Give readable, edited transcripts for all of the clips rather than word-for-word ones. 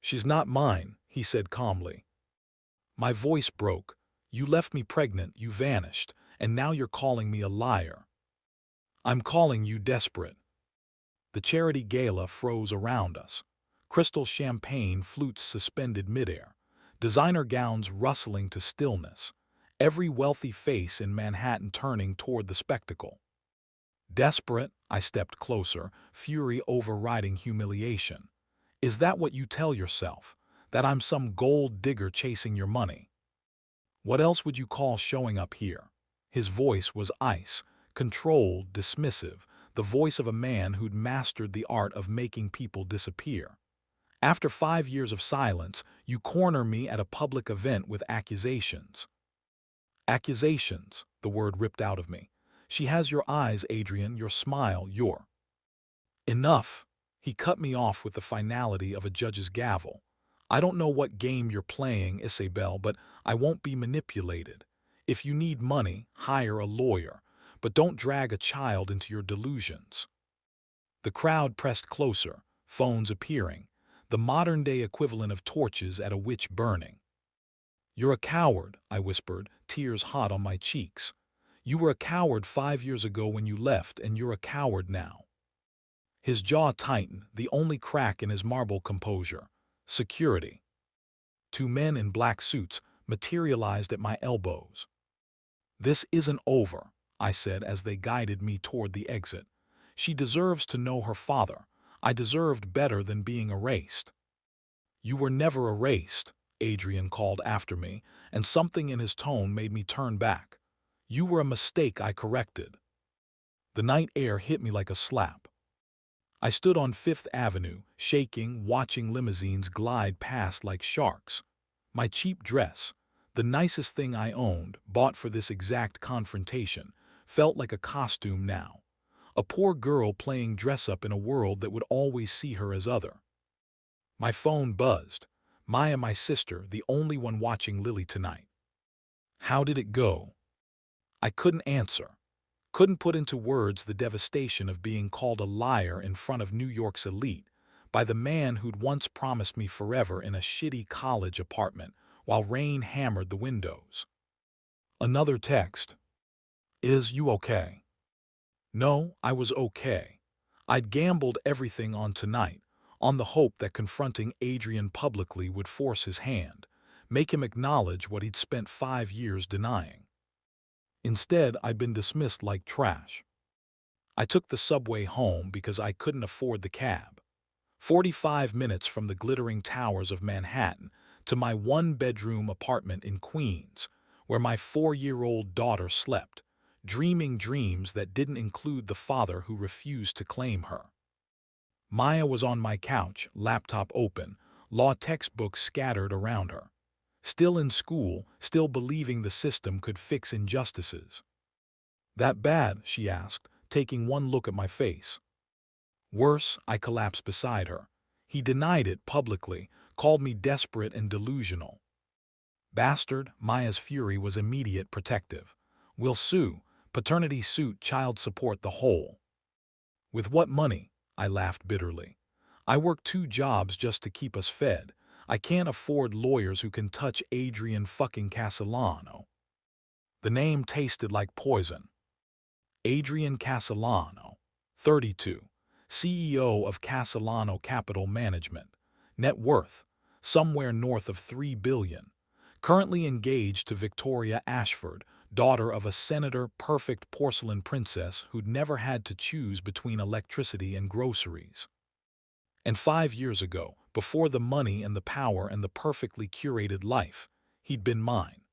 "She's not mine," he said calmly. My voice broke. "You left me pregnant, you vanished, and now you're calling me a liar." "I'm calling you desperate." The charity gala froze around us. Crystal champagne flutes suspended midair. Designer gowns rustling to stillness. Every wealthy face in Manhattan turning toward the spectacle. Desperate, I stepped closer, fury overriding humiliation. "Is that what you tell yourself? That I'm some gold digger chasing your money? What else would you call showing up here?" His voice was ice, controlled, dismissive, the voice of a man who'd mastered the art of making people disappear. "After 5 years of silence, you corner me at a public event with accusations." "Accusations," the word ripped out of me. "She has your eyes, Adrian, your smile, your—" "Enough!" He cut me off with the finality of a judge's gavel. "I don't know what game you're playing, Isabel, but I won't be manipulated. If you need money, hire a lawyer, but don't drag a child into your delusions." The crowd pressed closer, phones appearing, the modern-day equivalent of torches at a witch burning. "You're a coward," I whispered, tears hot on my cheeks. "You were a coward 5 years ago when you left, and you're a coward now." His jaw tightened, the only crack in his marble composure. Security. Two men in black suits materialized at my elbows. "This isn't over," I said as they guided me toward the exit. "She deserves to know her father. I deserved better than being erased." "You were never erased," Adrian called after me, and something in his tone made me turn back. "You were a mistake I corrected." The night air hit me like a slap. I stood on Fifth Avenue, shaking, watching limousines glide past like sharks. My cheap dress, the nicest thing I owned, bought for this exact confrontation, felt like a costume now. A poor girl playing dress-up in a world that would always see her as other. My phone buzzed. Maya, my sister, the only one watching Lily tonight. "How did it go?" I couldn't answer. Couldn't put into words the devastation of being called a liar in front of New York's elite by the man who'd once promised me forever in a shitty college apartment while rain hammered the windows. Another text. "Is you okay?" No, I was okay. I'd gambled everything on tonight, on the hope that confronting Adrian publicly would force his hand, make him acknowledge what he'd spent 5 years denying. Instead, I'd been dismissed like trash. I took the subway home because I couldn't afford the cab. 45 minutes from the glittering towers of Manhattan to my one-bedroom apartment in Queens, where my 4-year-old daughter slept, dreaming dreams that didn't include the father who refused to claim her. Maya was on my couch, laptop open, law textbooks scattered around her. Still in school, still believing the system could fix injustices. "That bad?" she asked, taking one look at my face. "Worse," I collapsed beside her. He denied it publicly, called me desperate and delusional. "Bastard," Maya's fury was immediate, protective. "We'll sue, paternity suit, child support, the whole." "With what money?" I laughed bitterly. "I work 2 jobs just to keep us fed. I can't afford lawyers who can touch Adrian fucking Castellano." The name tasted like poison. Adrian Castellano, 32, CEO of Castellano Capital Management, net worth, somewhere north of $3 billion, currently engaged to Victoria Ashford, daughter of a senator, perfect porcelain princess who'd never had to choose between electricity and groceries. And 5 years ago, before the money and the power and the perfectly curated life, he'd been mine.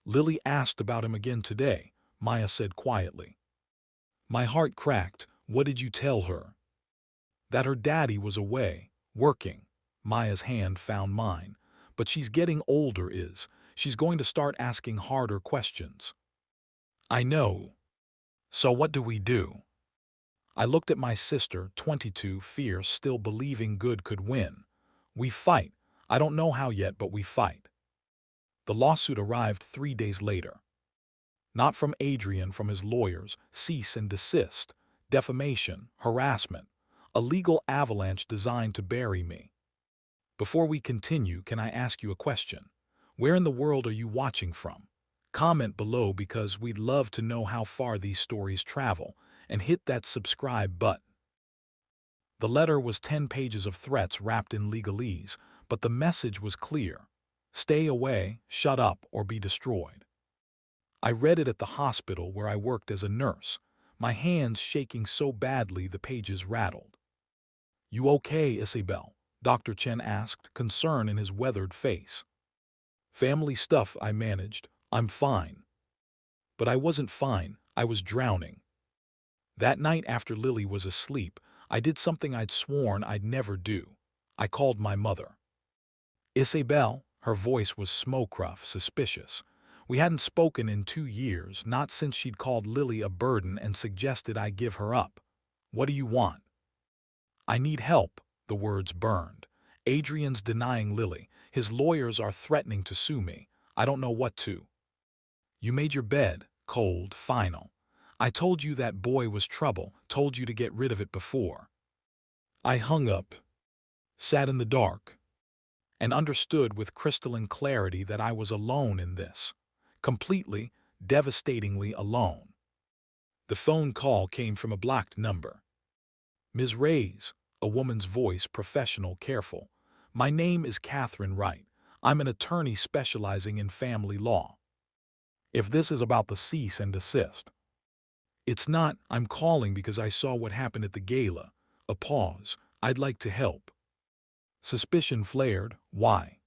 "Lily asked about him again today," Maya said quietly. My heart cracked. "What did you tell her?" "That her daddy was away, working." Maya's hand found mine. "But she's getting older, she's going to start asking harder questions." "I know. So what do we do?" I looked at my sister, 22, fierce, still believing good could win. "We fight. I don't know how yet, but we fight." The lawsuit arrived 3 days later. Not from Adrian, from his lawyers, cease and desist, defamation, harassment, a legal avalanche designed to bury me. Before we continue, can I ask you a question? Where in the world are you watching from? Comment below because we'd love to know how far these stories travel, and hit that subscribe button. The letter was 10 pages of threats wrapped in legalese, but the message was clear. Stay away, shut up, or be destroyed. I read it at the hospital where I worked as a nurse, my hands shaking so badly the pages rattled. "You okay, Isabel?" Dr. Chen asked, concern in his weathered face. "Family stuff," I managed. "I'm fine." But I wasn't fine, I was drowning. That night after Lily was asleep, I did something I'd sworn I'd never do. I called my mother. "Isabel," her voice was smoke-rough, suspicious. We hadn't spoken in 2 years, not since she'd called Lily a burden and suggested I give her up. "What do you want?" "I need help," the words burned. "Adrian's denying Lily. His lawyers are threatening to sue me. I don't know what to." "You made your bed," cold, final. "I told you that boy was trouble, told you to get rid of it before." I hung up, sat in the dark, and understood with crystalline clarity that I was alone in this. Completely, devastatingly alone. The phone call came from a blocked number. "Ms. Reyes," a woman's voice, professional, careful. "My name is Catherine Wright. I'm an attorney specializing in family law. If this is about the cease and desist." "It's not. I'm calling because I saw what happened at the gala." A pause. "I'd like to help." Suspicion flared. "Why?"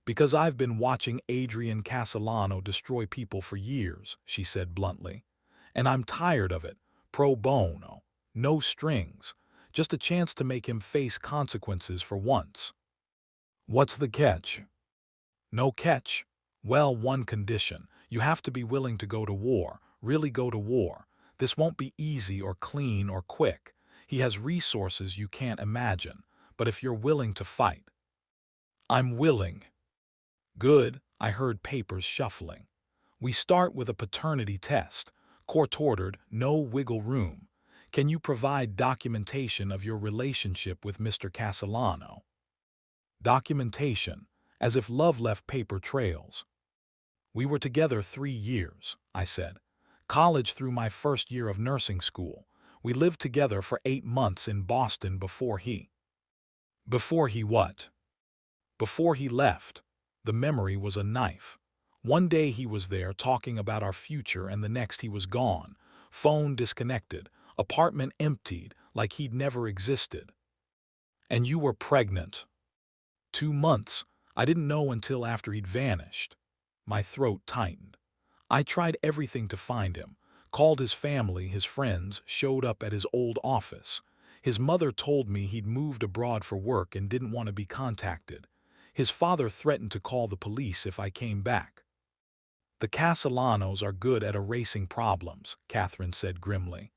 "Because I've been watching Adrian Castellano destroy people for years," she said bluntly. "And I'm tired of it. Pro bono. No strings. Just a chance to make him face consequences for once." "What's the catch?" "No catch. Well, one condition. You have to be willing to go to war, really go to war. This won't be easy or clean or quick. He has resources you can't imagine. But if you're willing to fight." "I'm willing." "Good." I heard papers shuffling. "We start with a paternity test. Court ordered, no wiggle room. Can you provide documentation of your relationship with Mr. Castellano?" Documentation, as if love left paper trails. "We were together 3 years," I said. "College through my first year of nursing school. We lived together for 8 months in Boston before he—" "Before he what?" "Before he left." The memory was a knife. One day he was there talking about our future and the next he was gone. Phone disconnected, apartment emptied, like he'd never existed. "And you were pregnant." 2 months. I didn't know until after he'd vanished. My throat tightened. I tried everything to find him. Called his family, his friends, showed up at his old office. His mother told me he'd moved abroad for work and didn't want to be contacted. His father threatened to call the police if I came back. "The Castellanos are good at erasing problems," Catherine said grimly.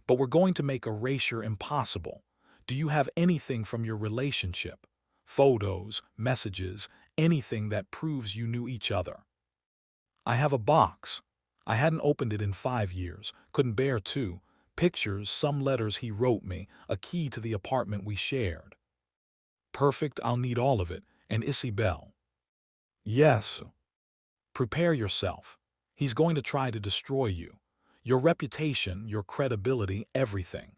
"But we're going to make erasure impossible. Do you have anything from your relationship? Photos, messages, anything that proves you knew each other?" "I have a box. I hadn't opened it in 5 years, couldn't bear to. Pictures, some letters he wrote me, a key to the apartment we shared." "Perfect, I'll need all of it. And Isabel." "Yes." "Prepare yourself. He's going to try to destroy you. Your reputation, your credibility, everything.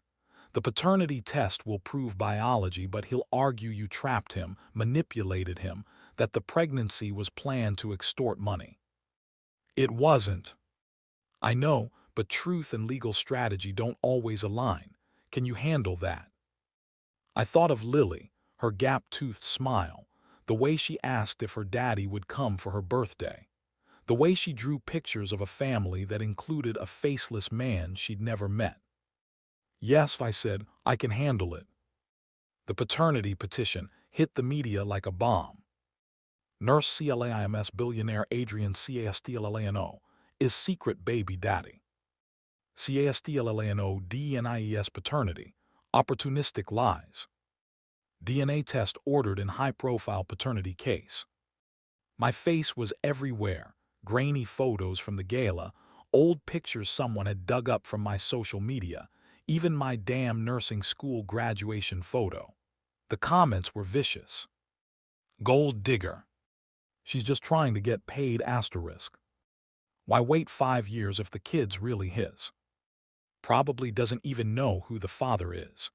The paternity test will prove biology, but he'll argue you trapped him, manipulated him, that the pregnancy was planned to extort money." "It wasn't." "I know, but truth and legal strategy don't always align. Can you handle that?" I thought of Lily, her gap-toothed smile, the way she asked if her daddy would come for her birthday, the way she drew pictures of a family that included a faceless man she'd never met. "Yes," I said, "I can handle it." The paternity petition hit the media like a bomb. Nurse CLAIMS Billionaire Adrian CASTLLANO is secret baby daddy. CASTLLANO DNIES paternity, opportunistic lies. DNA test ordered in high-profile paternity case. My face was everywhere, grainy photos from the gala, old pictures someone had dug up from my social media, even my damn nursing school graduation photo. The comments were vicious. Gold digger. She's just trying to get paid asterisk. Why wait 5 years if the kid's really his? Probably doesn't even know who the father is.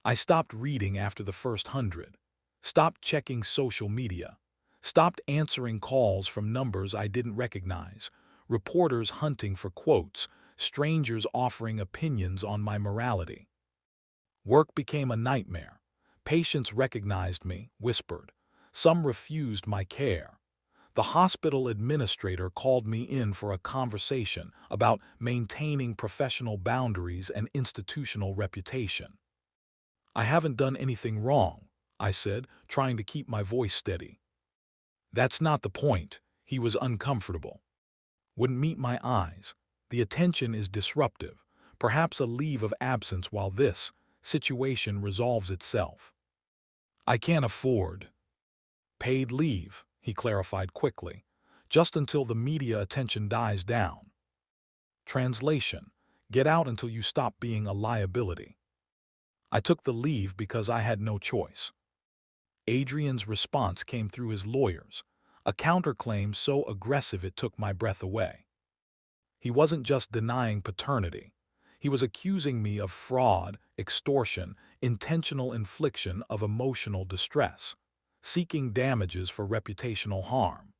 I stopped reading after the first 100. Stopped checking social media. Stopped answering calls from numbers I didn't recognize. Reporters hunting for quotes. Strangers offering opinions on my morality. Work became a nightmare. Patients recognized me, whispered. Some refused my care. The hospital administrator called me in for a conversation about maintaining professional boundaries and institutional reputation. I haven't done anything wrong, I said, trying to keep my voice steady. That's not the point. He was uncomfortable. Wouldn't meet my eyes. The attention is disruptive. Perhaps a leave of absence while this situation resolves itself. I can't afford paid leave, he clarified quickly, just until the media attention dies down. Translation: get out until you stop being a liability. I took the leave because I had no choice. Adrian's response came through his lawyers, a counterclaim so aggressive it took my breath away. He wasn't just denying paternity. He was accusing me of fraud, extortion, intentional infliction of emotional distress, seeking damages for reputational harm.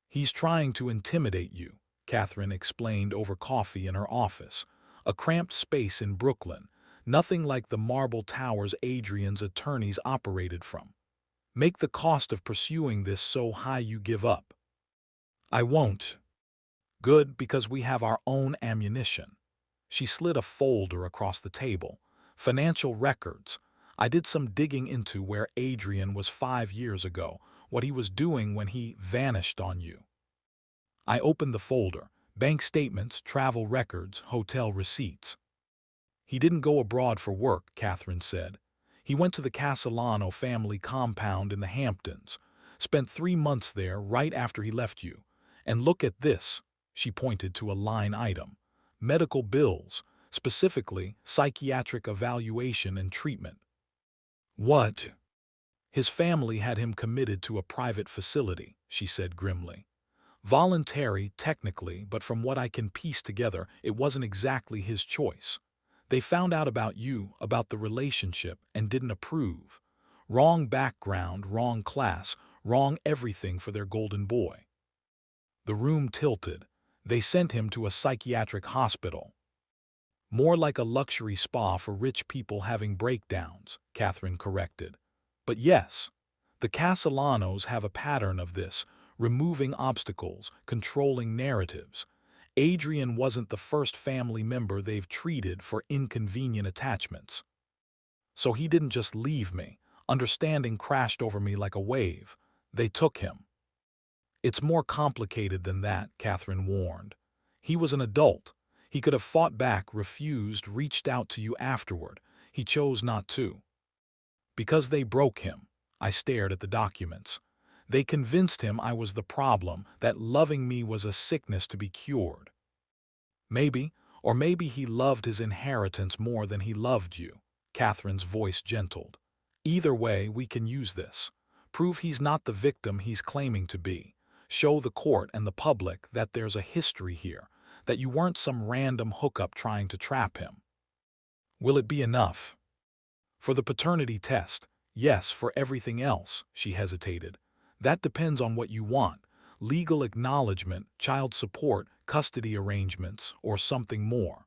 He's trying to intimidate you, Catherine explained over coffee in her office, a cramped space in Brooklyn, nothing like the marble towers Adrian's attorneys operated from. Make the cost of pursuing this so high you give up. I won't. Good, because we have our own ammunition. She slid a folder across the table. Financial records. I did some digging into where Adrian was 5 years ago, what he was doing when he vanished on you. I opened the folder. Bank statements, travel records, hotel receipts. He didn't go abroad for work, Catherine said. He went to the Castellano family compound in the Hamptons, spent 3 months there right after he left you. And look at this, she pointed to a line item. Medical bills, specifically psychiatric evaluation and treatment. What? His family had him committed to a private facility, she said grimly. Voluntary, technically, but from what I can piece together, it wasn't exactly his choice. They found out about you, about the relationship, and didn't approve. Wrong background, wrong class, wrong everything for their golden boy. The room tilted. They sent him to a psychiatric hospital. More like a luxury spa for rich people having breakdowns, Catherine corrected. But yes, the Castellanos have a pattern of this, removing obstacles, controlling narratives. Adrian wasn't the first family member they've treated for inconvenient attachments. So he didn't just leave me. Understanding crashed over me like a wave. They took him. It's more complicated than that, Catherine warned. He was an adult. He could have fought back, refused, reached out to you afterward. He chose not to. Because they broke him. I stared at the documents. They convinced him I was the problem, that loving me was a sickness to be cured. Maybe, or maybe he loved his inheritance more than he loved you. Catherine's voice gentled. Either way, we can use this. Prove he's not the victim he's claiming to be. Show the court and the public that there's a history here, that you weren't some random hookup trying to trap him. Will it be enough? For the paternity test, yes. For everything else, she hesitated. That depends on what you want. Legal acknowledgement, child support, custody arrangements, or something more.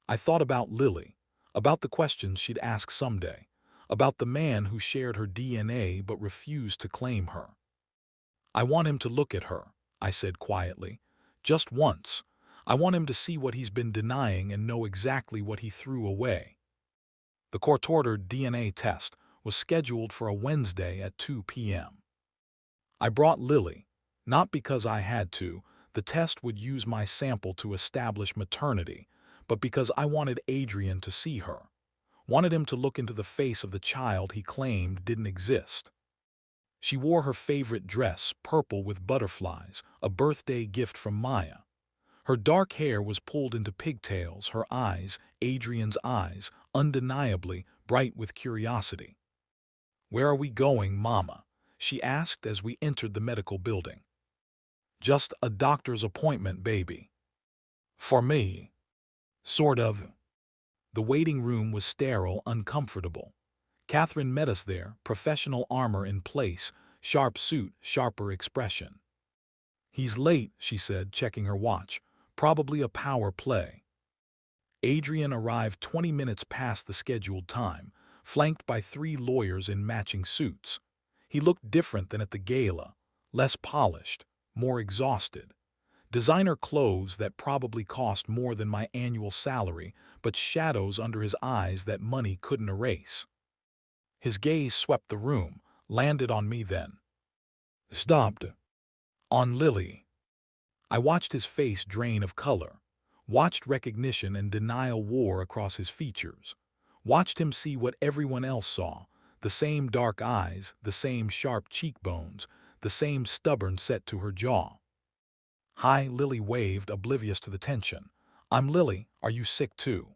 I thought about Lily, about the questions she'd ask someday, about the man who shared her DNA but refused to claim her. I want him to look at her, I said quietly. Just once. I want him to see what he's been denying and know exactly what he threw away. The court-ordered DNA test was scheduled for a Wednesday at 2 p.m. I brought Lily, not because I had to. The test would use my sample to establish maternity, but because I wanted Adrian to see her. Wanted him to look into the face of the child he claimed didn't exist. She wore her favorite dress, purple with butterflies, a birthday gift from Maya. Her dark hair was pulled into pigtails, her eyes, Adrian's eyes, undeniably bright with curiosity. Where are we going, Mama? she asked as we entered the medical building. Just a doctor's appointment, baby. For me. Sort of. The waiting room was sterile, uncomfortable. Catherine met us there, professional armor in place, sharp suit, sharper expression. He's late, she said, checking her watch. Probably a power play. Adrian arrived 20 minutes past the scheduled time, flanked by 3 lawyers in matching suits. He looked different than at the gala, less polished, more exhausted. Designer clothes that probably cost more than my annual salary, but shadows under his eyes that money couldn't erase. His gaze swept the room, landed on me then. Stopped. On Lily. I watched his face drain of color, watched recognition and denial war across his features, watched him see what everyone else saw, the same dark eyes, the same sharp cheekbones, the same stubborn set to her jaw. Hi, Lily waved, oblivious to the tension. I'm Lily, are you sick too?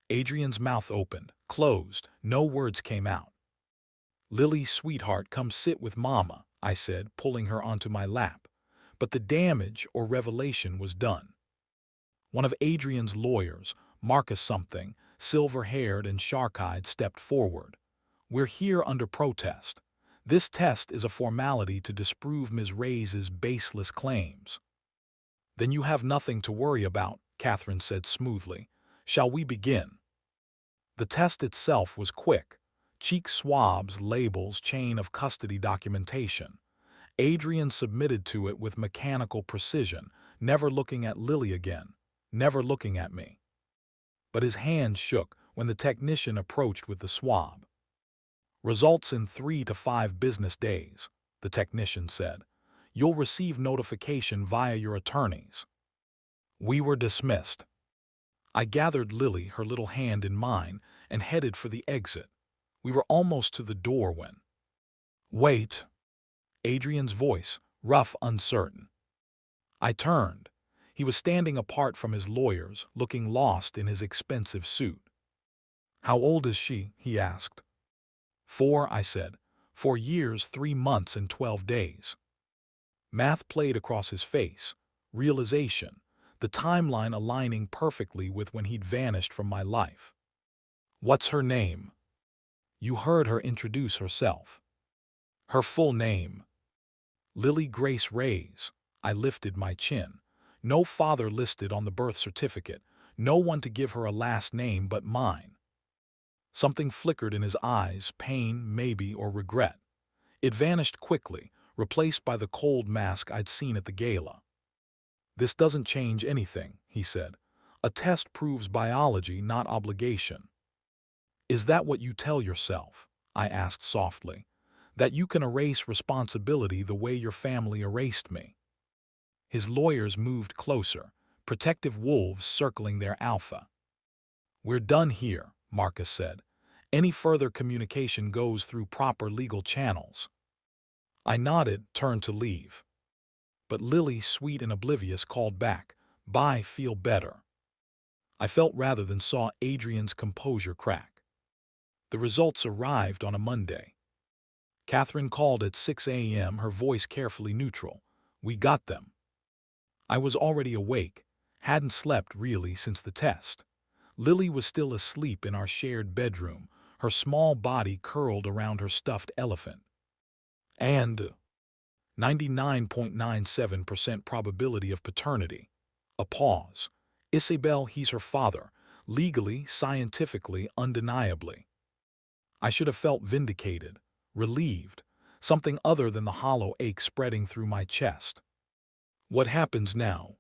Adrian's mouth opened, closed, no words came out. Lily, sweetheart, come sit with Mama, I said, pulling her onto my lap. But the damage or revelation was done. One of Adrian's lawyers, Marcus something, silver-haired and shark-eyed, stepped forward. We're here under protest. This test is a formality to disprove Ms. Reyes's baseless claims. Then you have nothing to worry about, Catherine said smoothly. Shall we begin? The test itself was quick. Cheek swabs, labels, chain of custody documentation. Adrian submitted to it with mechanical precision, never looking at Lily again, never looking at me. But his hand shook when the technician approached with the swab. Results in 3 to 5 business days, the technician said. You'll receive notification via your attorneys. We were dismissed. I gathered Lily, her little hand in mine, and headed for the exit. We were almost to the door when... Wait. Adrian's voice, rough, uncertain. I turned. He was standing apart from his lawyers, looking lost in his expensive suit. How old is she? He asked. 4, I said. 4 years, 3 months, and 12 days. Math played across his face. Realization. The timeline aligning perfectly with when he'd vanished from my life. What's her name? You heard her introduce herself. Her full name. Lily Grace Reyes. I lifted my chin. No father listed on the birth certificate. No one to give her a last name but mine. Something flickered in his eyes, pain, maybe, or regret. It vanished quickly, replaced by the cold mask I'd seen at the gala. This doesn't change anything, he said. A test proves biology, not obligation. Is that what you tell yourself? I asked softly. That you can erase responsibility the way your family erased me? His lawyers moved closer, protective wolves circling their alpha. We're done here, Marcus said. Any further communication goes through proper legal channels. I nodded, turned to leave. But Lily, sweet and oblivious, called back, Bye, feel better. I felt rather than saw Adrian's composure crack. The results arrived on a Monday. Catherine called at 6 a.m., her voice carefully neutral. We got them. I was already awake, hadn't slept really since the test. Lily was still asleep in our shared bedroom, her small body curled around her stuffed elephant. And 99.97% probability of paternity. A pause. Isabel, he's her father. Legally, scientifically, undeniably. I should have felt vindicated, relieved, something other than the hollow ache spreading through my chest. What happens now?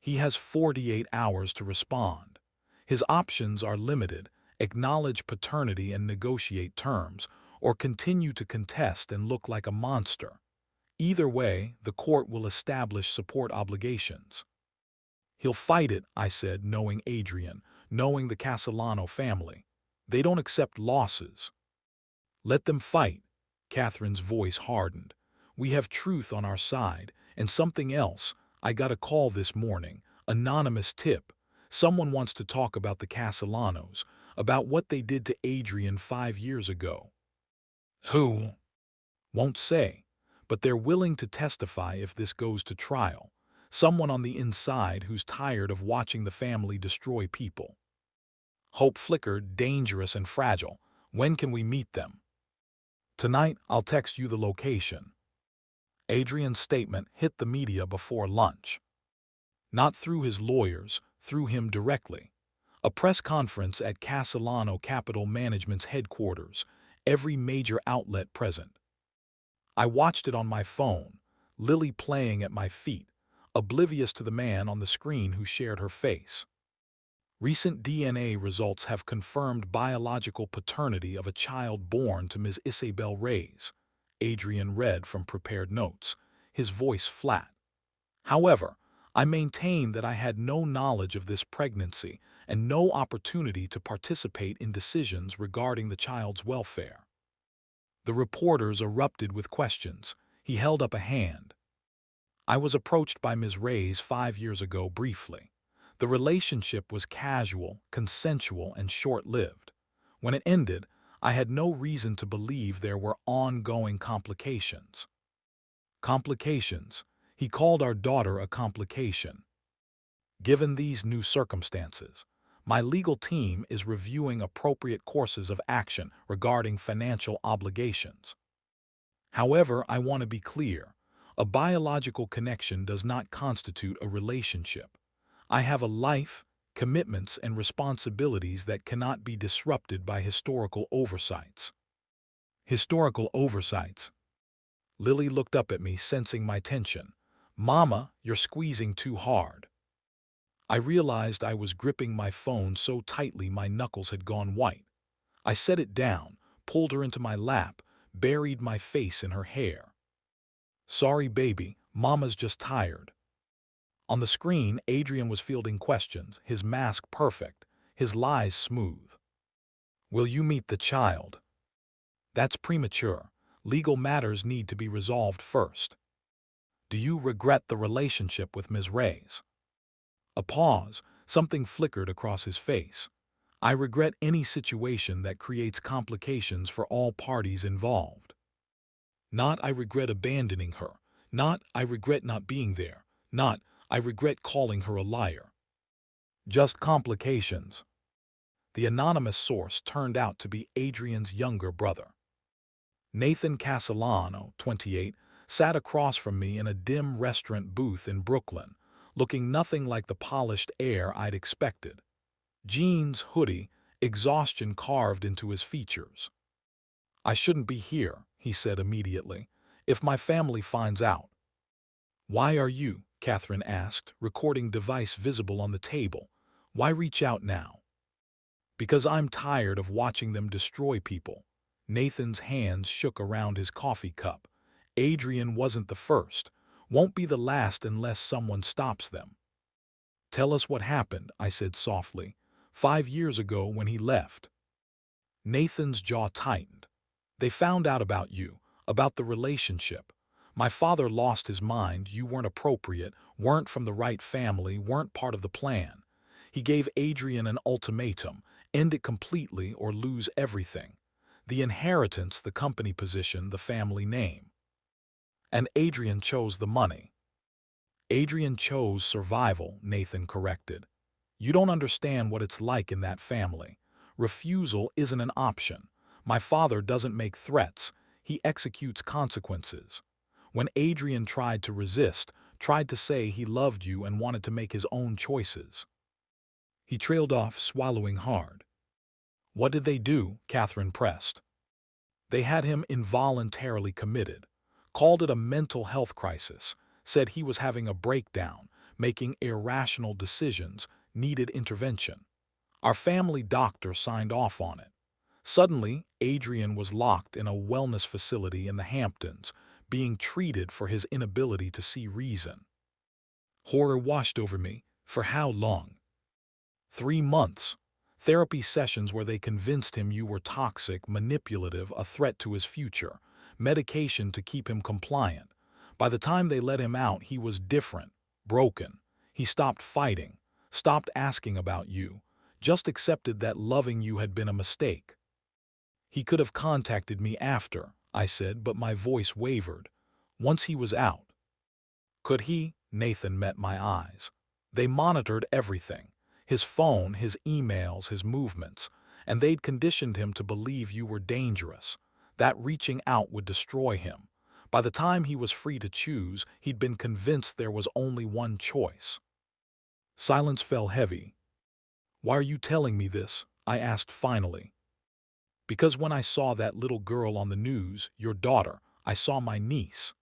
He has 48 hours to respond. His options are limited: acknowledge paternity and negotiate terms, or continue to contest and look like a monster. Either way, the court will establish support obligations. He'll fight it, I said, knowing Adrian, knowing the Castellano family. They don't accept losses. Let them fight. Catherine's voice hardened. We have truth on our side, and something else. I got a call this morning, anonymous tip. Someone wants to talk about the Castellanos, about what they did to Adrian 5 years ago. Who? Won't say, but they're willing to testify if this goes to trial. Someone on the inside who's tired of watching the family destroy people. Hope flickered, dangerous and fragile. When can we meet them? Tonight, I'll text you the location. Adrian's statement hit the media before lunch. Not through his lawyers, through him directly. A press conference at Castellano Capital Management's headquarters, every major outlet present. I watched it on my phone, Lily playing at my feet, oblivious to the man on the screen who shared her face. Recent DNA results have confirmed biological paternity of a child born to Ms. Isabel Reyes, Adrian read from prepared notes, his voice flat. However, I maintain that I had no knowledge of this pregnancy and no opportunity to participate in decisions regarding the child's welfare. The reporters erupted with questions. He held up a hand. I was approached by Ms. Reyes 5 years ago briefly. The relationship was casual, consensual, and short-lived. When it ended, I had no reason to believe there were ongoing complications. Complications. He called our daughter a complication. Given these new circumstances, my legal team is reviewing appropriate courses of action regarding financial obligations. However, I want to be clear. A biological connection does not constitute a relationship. I have a life, commitments, and responsibilities that cannot be disrupted by historical oversights. Historical oversights. Lily looked up at me, sensing my tension. Mama, you're squeezing too hard. I realized I was gripping my phone so tightly my knuckles had gone white. I set it down, pulled her into my lap, buried my face in her hair. Sorry, baby, Mama's just tired. On the screen, Adrian was fielding questions, his mask perfect, his lies smooth. Will you meet the child? That's premature. Legal matters need to be resolved first. Do you regret the relationship with Ms. Reyes? A pause, something flickered across his face. I regret any situation that creates complications for all parties involved. Not I regret abandoning her. Not I regret not being there. Not I regret calling her a liar. Just complications. The anonymous source turned out to be Adrian's younger brother. Nathan Castellano, 28, sat across from me in a dim restaurant booth in Brooklyn, looking nothing like the polished heir I'd expected. Jeans, hoodie, exhaustion carved into his features. I shouldn't be here, he said immediately, if my family finds out. Why are you? Catherine asked, recording device visible on the table. Why reach out now? Because I'm tired of watching them destroy people. Nathan's hands shook around his coffee cup. Adrian wasn't the first, won't be the last unless someone stops them. Tell us what happened, I said softly, 5 years ago when he left. Nathan's jaw tightened. They found out about you, about the relationship. My father lost his mind, you weren't appropriate, weren't from the right family, weren't part of the plan. He gave Adrian an ultimatum, end it completely or lose everything. The inheritance, the company position, the family name. And Adrian chose the money. Adrian chose survival, Nathan corrected. You don't understand what it's like in that family. Refusal isn't an option. My father doesn't make threats, he executes consequences. When Adrian tried to resist, tried to say he loved you and wanted to make his own choices. He trailed off, swallowing hard. What did they do? Catherine pressed. They had him involuntarily committed, called it a mental health crisis, said he was having a breakdown, making irrational decisions, needed intervention. Our family doctor signed off on it. Suddenly, Adrian was locked in a wellness facility in the Hamptons, being treated for his inability to see reason. Horror washed over me. For how long? 3 months. Therapy sessions where they convinced him you were toxic, manipulative, a threat to his future. Medication to keep him compliant. By the time they let him out, he was different, broken. He stopped fighting, stopped asking about you, just accepted that loving you had been a mistake. He could have contacted me after, I said, but my voice wavered. Once he was out. Could he? Nathan met my eyes. They monitored everything. His phone, his emails, his movements. And they'd conditioned him to believe you were dangerous. That reaching out would destroy him. By the time he was free to choose, he'd been convinced there was only one choice. Silence fell heavy. Why are you telling me this? I asked finally. Because when I saw that little girl on the news, your daughter, I saw my niece.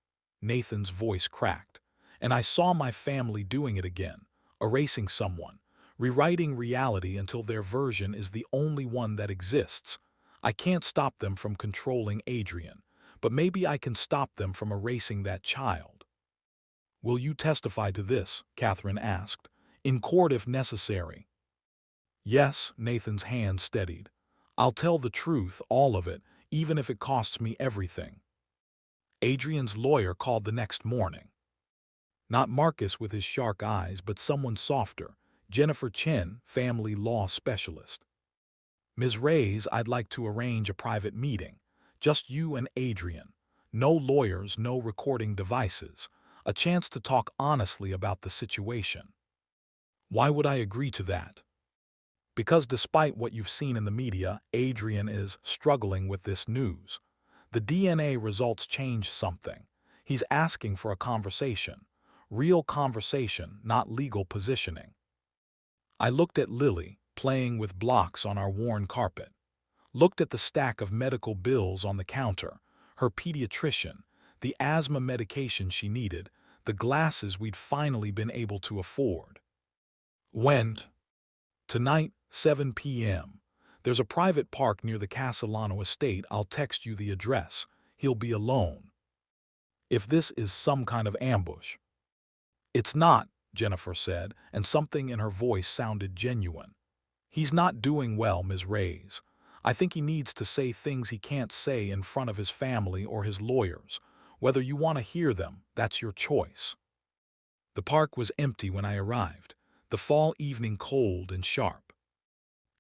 Nathan's voice cracked. And I saw my family doing it again, erasing someone, rewriting reality until their version is the only one that exists. I can't stop them from controlling Adrian, but maybe I can stop them from erasing that child. Will you testify to this? Catherine asked. In court if necessary. Yes, Nathan's hand steadied. I'll tell the truth, all of it, even if it costs me everything. Adrian's lawyer called the next morning. Not Marcus with his shark eyes, but someone softer, Jennifer Chen, family law specialist. Ms. Reyes, I'd like to arrange a private meeting. Just you and Adrian. No lawyers, no recording devices. A chance to talk honestly about the situation. Why would I agree to that? Because despite what you've seen in the media, Adrian is struggling with this news. The DNA results change something. He's asking for a conversation. Real conversation, not legal positioning. I looked at Lily, playing with blocks on our worn carpet. Looked at the stack of medical bills on the counter, her pediatrician, the asthma medication she needed, the glasses we'd finally been able to afford. When? Tonight, 7 p.m. There's a private park near the Castellano estate. I'll text you the address. He'll be alone. If this is some kind of ambush. It's not, Jennifer said, and something in her voice sounded genuine. He's not doing well, Ms. Reyes. I think he needs to say things he can't say in front of his family or his lawyers. Whether you want to hear them, that's your choice. The park was empty when I arrived, the fall evening cold and sharp.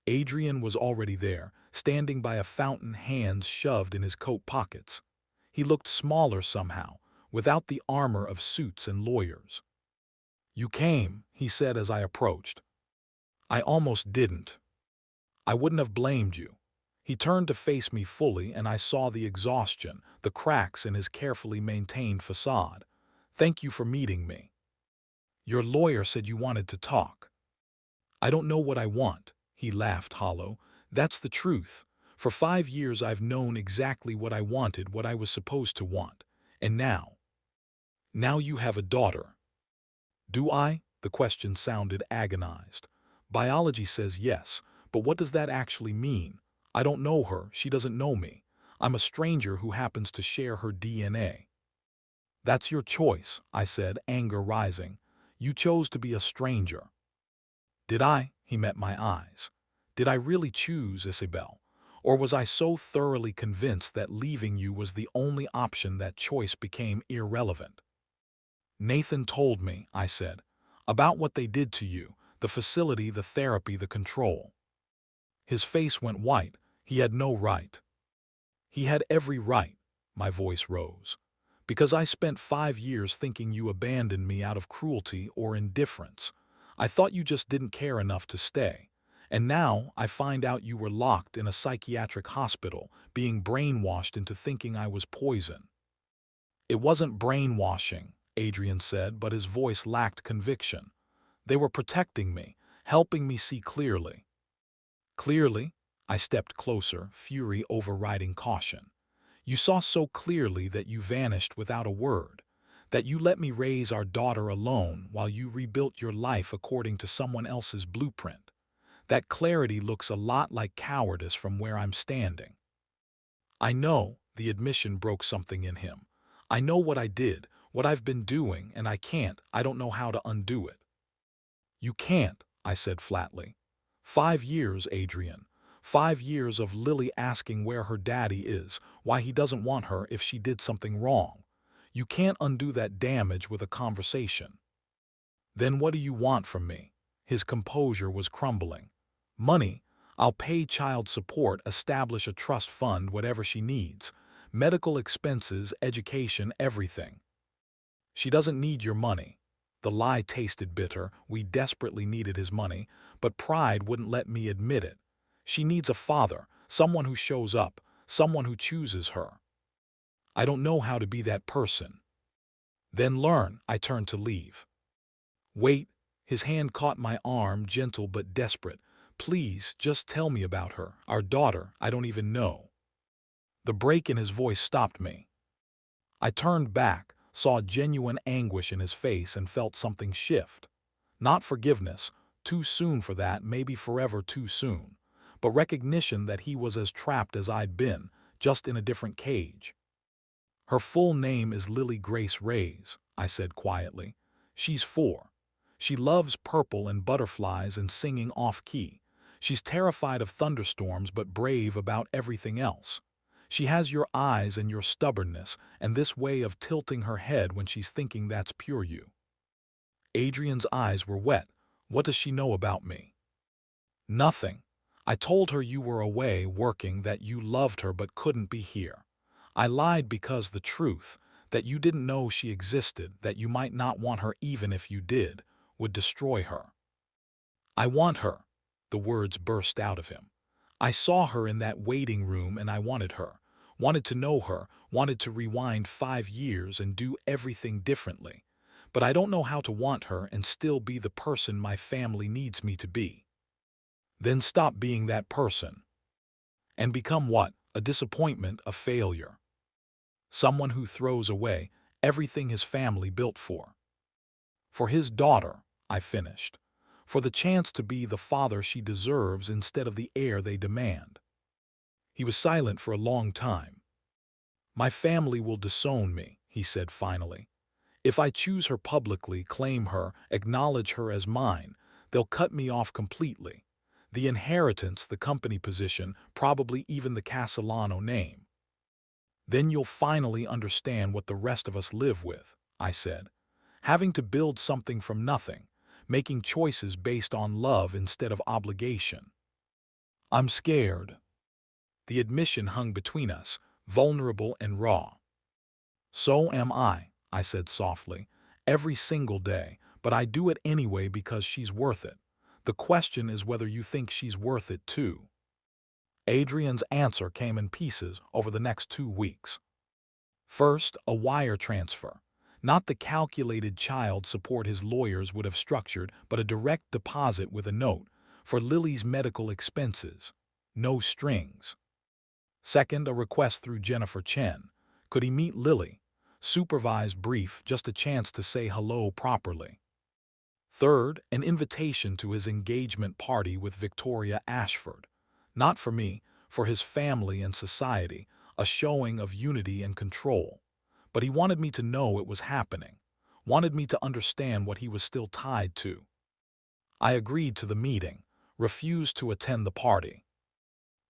Adrian was already there, standing by a fountain, hands shoved in his coat pockets. He looked smaller somehow, without the armor of suits and lawyers. You came, he said as I approached. I almost didn't. I wouldn't have blamed you. He turned to face me fully, and I saw the exhaustion, the cracks in his carefully maintained facade. Thank you for meeting me. Your lawyer said you wanted to talk. I don't know what I want, he laughed hollow. That's the truth. For 5 years I've known exactly what I wanted, what I was supposed to want. And now you have a daughter. Do I? The question sounded agonized. Biology says yes, but what does that actually mean? I don't know her, she doesn't know me. I'm a stranger who happens to share her DNA. That's your choice, I said, anger rising. You chose to be a stranger. Did I? He met my eyes. Did I really choose, Isabel? Or was I so thoroughly convinced that leaving you was the only option that choice became irrelevant? Nathan told me, I said, about what they did to you, the facility, the therapy, the control. His face went white. He had no right. He had every right, my voice rose. Because I spent 5 years thinking you abandoned me out of cruelty or indifference. I thought you just didn't care enough to stay. And now I find out you were locked in a psychiatric hospital, being brainwashed into thinking I was poison. It wasn't brainwashing, Adrian said, but his voice lacked conviction. They were protecting me, helping me see clearly. Clearly? I stepped closer, fury overriding caution. You saw so clearly that you vanished without a word, that you let me raise our daughter alone while you rebuilt your life according to someone else's blueprint. That clarity looks a lot like cowardice from where I'm standing. I know, the admission broke something in him. I know what I did, what I've been doing, and I don't know how to undo it. You can't, I said flatly. 5 years, Adrian. 5 years of Lily asking where her daddy is, why he doesn't want her if she did something wrong. You can't undo that damage with a conversation. Then what do you want from me? His composure was crumbling. Money. I'll pay child support, establish a trust fund, whatever she needs. Medical expenses, education, everything. She doesn't need your money. The lie tasted bitter. We desperately needed his money, but pride wouldn't let me admit it. She needs a father, someone who shows up, someone who chooses her. I don't know how to be that person. Then learn. I turned to leave. Wait. His hand caught my arm, gentle but desperate. Please, just tell me about her, our daughter. I don't even know. The break in his voice stopped me. I turned back, saw genuine anguish in his face, and felt something shift. Not forgiveness, too soon for that, maybe forever too soon, but recognition that he was as trapped as I'd been, just in a different cage. Her full name is Lily Grace Reyes, I said quietly. She's 4. She loves purple and butterflies and singing off-key. She's terrified of thunderstorms but brave about everything else. She has your eyes and your stubbornness and this way of tilting her head when she's thinking that's pure you. Adrian's eyes were wet. What does she know about me? Nothing. I told her you were away working, that you loved her but couldn't be here. I lied because the truth, that you didn't know she existed, that you might not want her even if you did, would destroy her. I want her. The words burst out of him. I saw her in that waiting room and I wanted her. Wanted to know her, wanted to rewind 5 years and do everything differently. But I don't know how to want her and still be the person my family needs me to be. Then stop being that person. And become what? A disappointment, a failure. Someone who throws away everything his family built for. For his daughter, I finished. For the chance to be the father she deserves instead of the heir they demand. He was silent for a long time. My family will disown me, he said finally. If I choose her publicly, claim her, acknowledge her as mine, they'll cut me off completely. The inheritance, the company position, probably even the Castellano name. Then you'll finally understand what the rest of us live with, I said. Having to build something from nothing, making choices based on love instead of obligation. I'm scared. The admission hung between us, vulnerable and raw. So am I said softly, every single day, but I do it anyway because she's worth it. The question is whether you think she's worth it too. Adrian's answer came in pieces over the next 2 weeks. First, a wire transfer. Not the calculated child support his lawyers would have structured, but a direct deposit with a note for Lily's medical expenses. No strings. Second, a request through Jennifer Chen. Could he meet Lily? Supervised brief, just a chance to say hello properly. Third, an invitation to his engagement party with Victoria Ashford. Not for me, for his family and society, a showing of unity and control. But he wanted me to know it was happening, wanted me to understand what he was still tied to. I agreed to the meeting, refused to attend the party.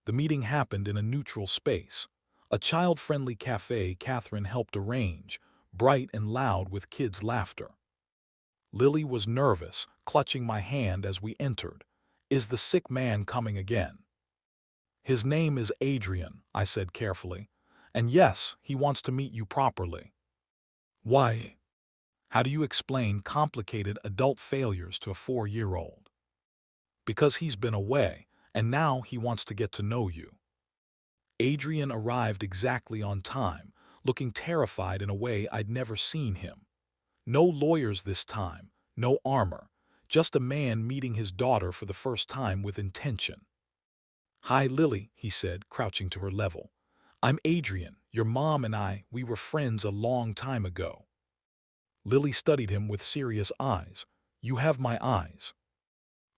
The meeting happened in a neutral space, a child-friendly cafe Catherine helped arrange, bright and loud with kids' laughter. Lily was nervous, clutching my hand as we entered. Is the sick man coming again? His name is Adrian, I said carefully. And yes, he wants to meet you properly. Why? How do you explain complicated adult failures to a 4-year-old? Because he's been away, and now he wants to get to know you. Adrian arrived exactly on time, looking terrified in a way I'd never seen him. No lawyers this time, no armor, just a man meeting his daughter for the first time with intention. Hi Lily, he said, crouching to her level. I'm Adrian, your mom and we were friends a long time ago. Lily studied him with serious eyes. You have my eyes.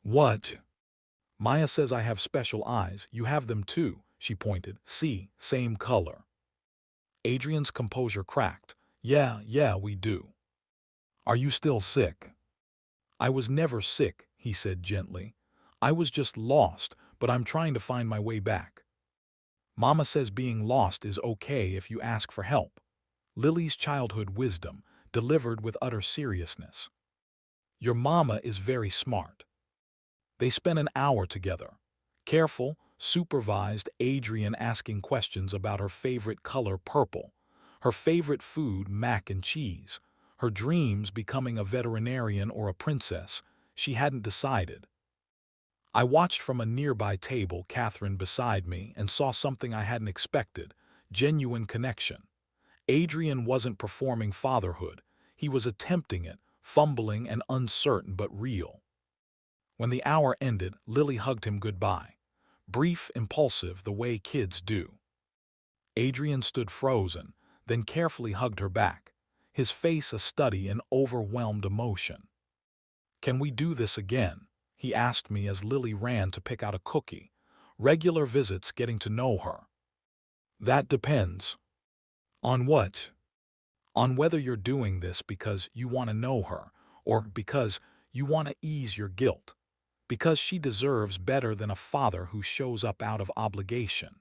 What? Maya says I have special eyes. You have them too, she pointed. See, same color. Adrian's composure cracked. Yeah, we do. Are you still sick? I was never sick, he said gently. I was just lost, but I'm trying to find my way back. Mama says being lost is okay if you ask for help. Lily's childhood wisdom, delivered with utter seriousness. Your mama is very smart. They spent an hour together. Careful, supervised Adrian asking questions about her favorite color purple, her favorite food mac and cheese, her dreams becoming a veterinarian or a princess. She hadn't decided. I watched from a nearby table, Catherine beside me, and saw something I hadn't expected: genuine connection. Adrian wasn't performing fatherhood. He was attempting it, fumbling and uncertain but real. When the hour ended, Lily hugged him goodbye. Brief, impulsive, the way kids do. Adrian stood frozen, then carefully hugged her back, his face a study in overwhelmed emotion. "Can we do this again?" he asked me as Lily ran to pick out a cookie. "Regular visits, getting to know her." "That depends." "On what?" "On whether you're doing this because you want to know her, or because you want to ease your guilt. Because she deserves better than a father who shows up out of obligation."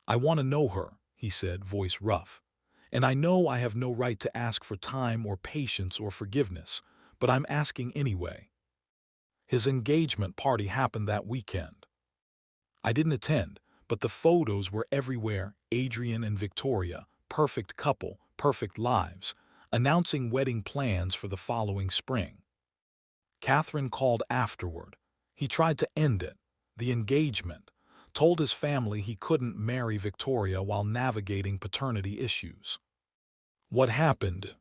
"I want to know her," he said, voice rough. "And I know I have no right to ask for time or patience or forgiveness, but I'm asking anyway." His engagement party happened that weekend. I didn't attend, but the photos were everywhere: Adrian and Victoria, perfect couple, perfect lives, announcing wedding plans for the following spring. Catherine called afterward. He tried to end it, the engagement, told his family he couldn't marry Victoria while navigating paternity issues. What happened?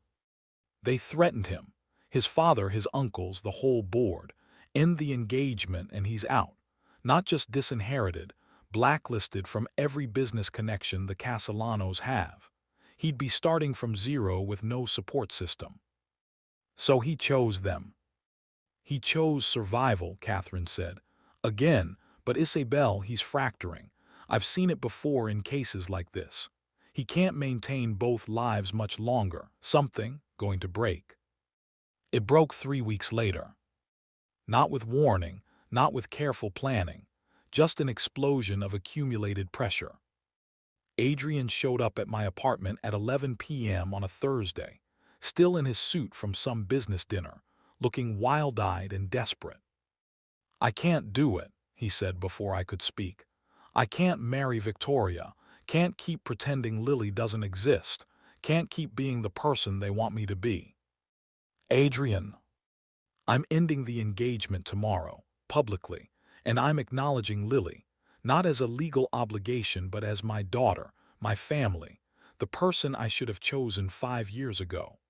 They threatened him, his father, his uncles, the whole board. End the engagement and he's out. Not just disinherited, blacklisted from every business connection the Castellanos have. He'd be starting from zero with no support system. So he chose them. "He chose survival," Catherine said. "Again, but Isabel, he's fracturing. I've seen it before in cases like this. He can't maintain both lives much longer. Something going to break." It broke 3 weeks later. Not with warning, not with careful planning, just an explosion of accumulated pressure. Adrian showed up at my apartment at 11 p.m. on a Thursday, still in his suit from some business dinner, looking wild-eyed and desperate. "I can't do it," he said before I could speak. "I can't marry Victoria, can't keep pretending Lily doesn't exist, can't keep being the person they want me to be." "Adrian, I'm ending the engagement tomorrow, publicly, and I'm acknowledging Lily, not as a legal obligation but as my daughter, my family, the person I should have chosen 5 years ago."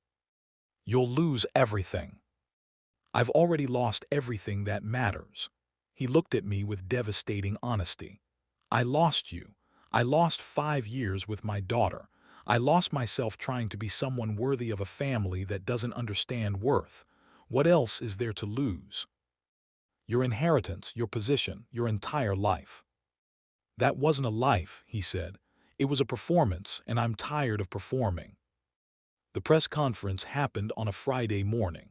"You'll lose everything." "I've already lost everything that matters." He looked at me with devastating honesty. "I lost you. I lost 5 years with my daughter. I lost myself trying to be someone worthy of a family that doesn't understand worth. What else is there to lose?" "Your inheritance, your position, your entire life." "That wasn't a life," he said. "It was a performance, and I'm tired of performing." The press conference happened on a Friday morning.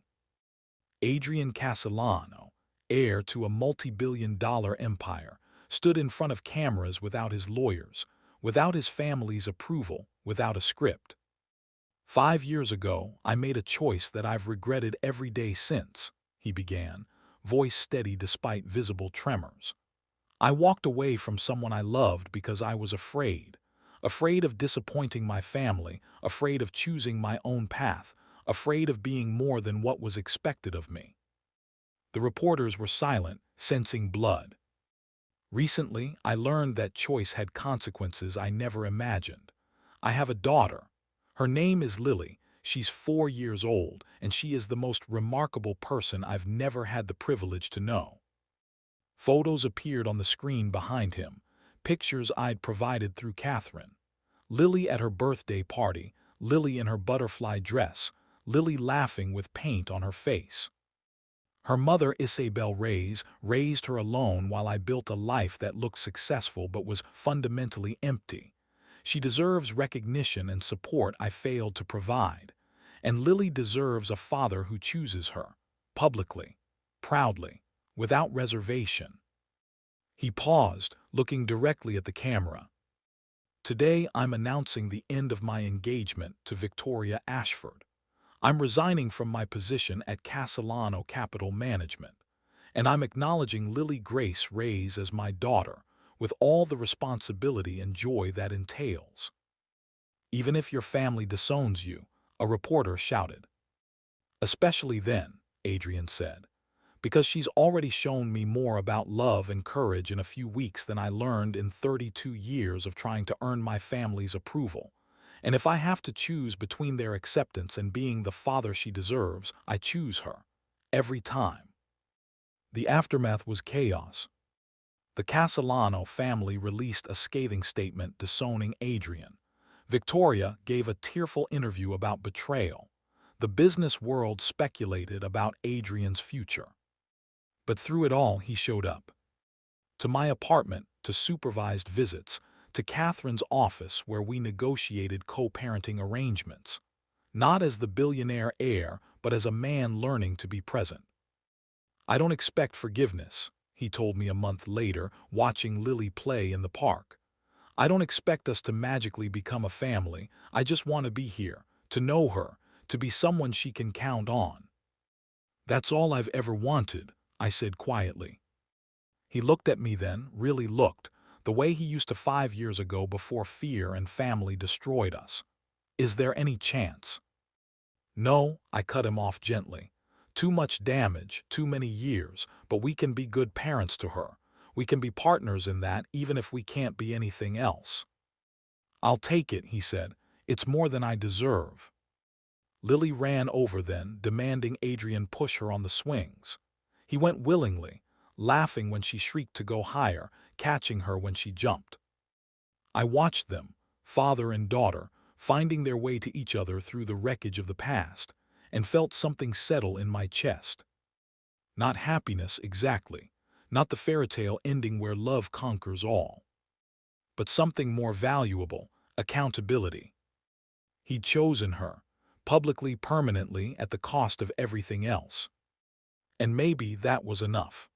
Adrian Castellano, heir to a multi-billion-dollar empire, stood in front of cameras without his lawyers, without his family's approval, without a script. "5 years ago, I made a choice that I've regretted every day since," he began, voice steady despite visible tremors. "I walked away from someone I loved because I was afraid. Afraid of disappointing my family, afraid of choosing my own path, afraid of being more than what was expected of me." The reporters were silent, sensing blood. "Recently, I learned that choice had consequences I never imagined. I have a daughter. Her name is Lily. She's 4 years old, and she is the most remarkable person I've never had the privilege to know." Photos appeared on the screen behind him, pictures I'd provided through Catherine. Lily at her birthday party, Lily in her butterfly dress, Lily laughing with paint on her face. Her mother, Isabel Reyes, raised her alone while I built a life that looked successful but was fundamentally empty. She deserves recognition and support I failed to provide. And Lily deserves a father who chooses her, publicly, proudly, without reservation. He paused, looking directly at the camera. "Today I'm announcing the end of my engagement to Victoria Ashford. I'm resigning from my position at Castellano Capital Management. And I'm acknowledging Lily Grace Reyes as my daughter, with all the responsibility and joy that entails. Even if your family disowns you, a reporter shouted. Especially then, Adrian said, because she's already shown me more about love and courage in a few weeks than I learned in 32 years of trying to earn my family's approval. And if I have to choose between their acceptance and being the father she deserves, I choose her. Every time. The aftermath was chaos. The Castellano family released a scathing statement disowning Adrian. Victoria gave a tearful interview about betrayal. The business world speculated about Adrian's future. But through it all, he showed up. To my apartment, to supervised visits, to Catherine's office where we negotiated co-parenting arrangements. Not as the billionaire heir, but as a man learning to be present. I don't expect forgiveness, he told me a month later, watching Lily play in the park. I don't expect us to magically become a family. I just want to be here, to know her, to be someone she can count on. That's all I've ever wanted, I said quietly. He looked at me then, really looked, the way he used to 5 years ago before fear and family destroyed us. Is there any chance? No, I cut him off gently. Too much damage, too many years, but we can be good parents to her. We can be partners in that even if we can't be anything else. I'll take it, he said. It's more than I deserve. Lily ran over then, demanding Adrian push her on the swings. He went willingly, laughing when she shrieked to go higher, catching her when she jumped. I watched them, father and daughter, finding their way to each other through the wreckage of the past, and felt something settle in my chest. Not happiness exactly, not the fairy tale ending where love conquers all, but something more valuable, accountability. He'd chosen her, publicly, permanently, at the cost of everything else. And maybe that was enough.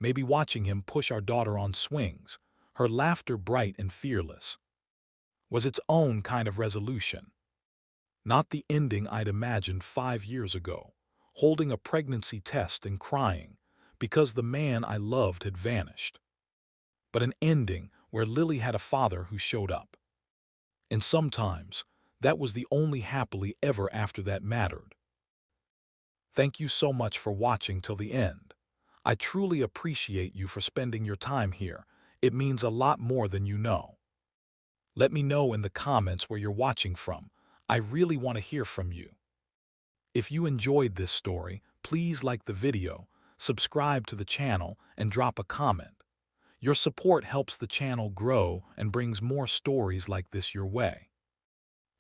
Maybe watching him push our daughter on swings, her laughter bright and fearless, was its own kind of resolution. Not the ending I'd imagined 5 years ago, holding a pregnancy test and crying because the man I loved had vanished. But an ending where Lily had a father who showed up. And sometimes, that was the only happily ever after that mattered. Thank you so much for watching till the end. I truly appreciate you for spending your time here. It means a lot more than you know. Let me know in the comments where you're watching from. I really want to hear from you. If you enjoyed this story, please like the video, subscribe to the channel, and drop a comment. Your support helps the channel grow and brings more stories like this your way.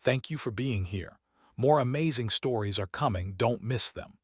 Thank you for being here. More amazing stories are coming, don't miss them.